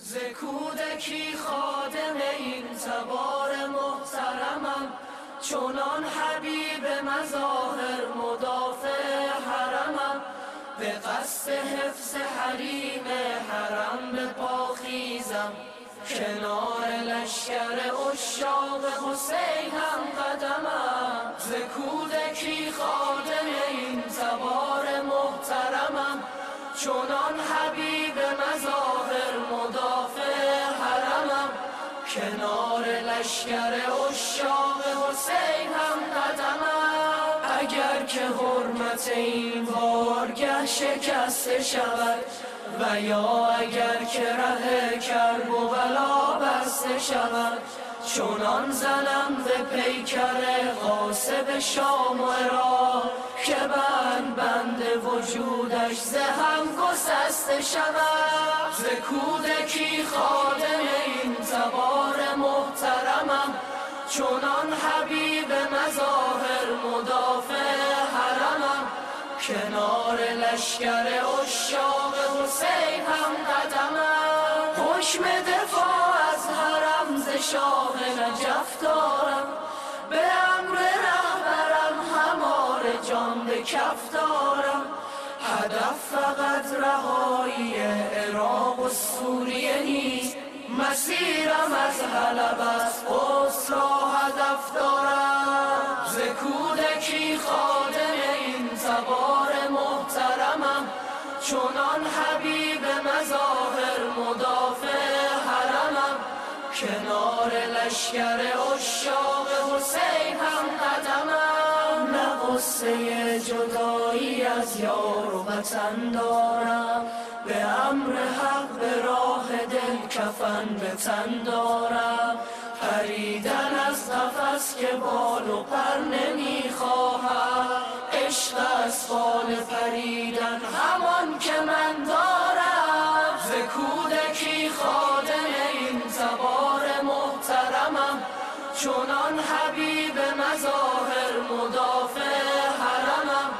ز کودکی خادم این تبار محترمم، چونان حبیب مظاهر مدافع حرمم. به قصد حفظ حریم حرم به پا خیزم، کنار لشکر عشاق حسین هم قدمم. ز کودکی خادم این تبار محترمم، چونان حبیب مظاهر مدافع حرمم. کنار لشکر عشاق حسین هم قدمم. اگر که حرمت این بارگه شکسته شود، و یا اگر که ره کرب و بلا بسته شود، چونان زنم به پیکر غاصب شام و عراق، که بند وجودش ز هم گسسته شود. ز کودکی خادم این تبار محترمم، چونان حبیب مظاهر مدافع حرمم. کنار لشکر عشاق حسین هم قدمم. حکم دفاع از حرم ز شاه نجف دارم، به امر رهبرم هماره جان به کف دارم. هدف فقط رهایی عراق و سوریه نیست، مسیرم از حلب از قدس را هدف دارم. ز کودکی خادم این تبار محترمم، چونان حبیب مظاهر مدافع حرمم. کنار لشکر عشاق حسین هم قدمم. نه غصه جدایی از یار و وطن دارم، به امر حق به راه دل کفن به تن دارم. پریدن از قفس که بال و پر نمیخواهم، عشق از بال پریدن همان که من دارم. ز کودکی خادم این تبار محترمم، چونان حبیب مظاهر مدافع حرمم.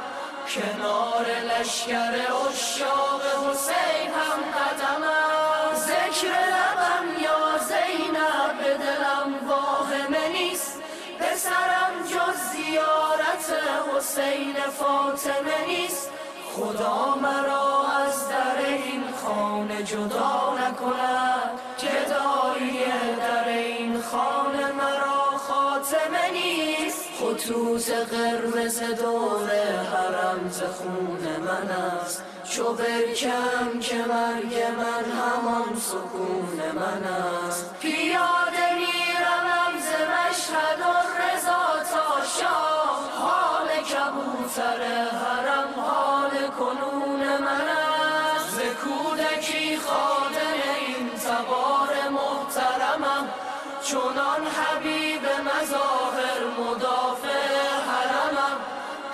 کنار لشکر عشاق حسین هم قدمم. ذکر لبم یا زینب به دلم واهمه نیست، پسرم جز زیارت حسین فاطمه نیست. خدا مرا از در این خانه جدا نکند، جدایی در این خانه مرا خاتمه نیست. خطوط قرمز دور حرم ز خون من است، چو برکم که مرگ من همان سکون من است. پیاده میروم ز مشهد الرضا تا شاه، حال کبوتر حرم حال کنون من است. ز کودکی خادم این تبار محترمم، چونان حبیب مظاهر مدافع حرمم.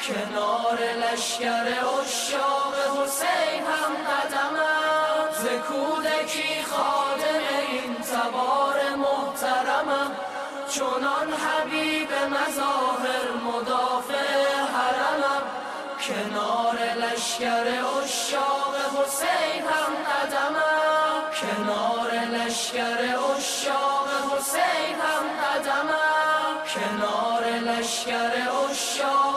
کنار لشکر عشاق حسین هم قدمم. ز کودکی خادم این تبار محترمم، چونان حبیب مظاهر مدافع حرمم. کنار لشکر عشاق حسین هم قدمم. کنار لشکر عشاق حسین هم قدمم. کنار لشکر عشاق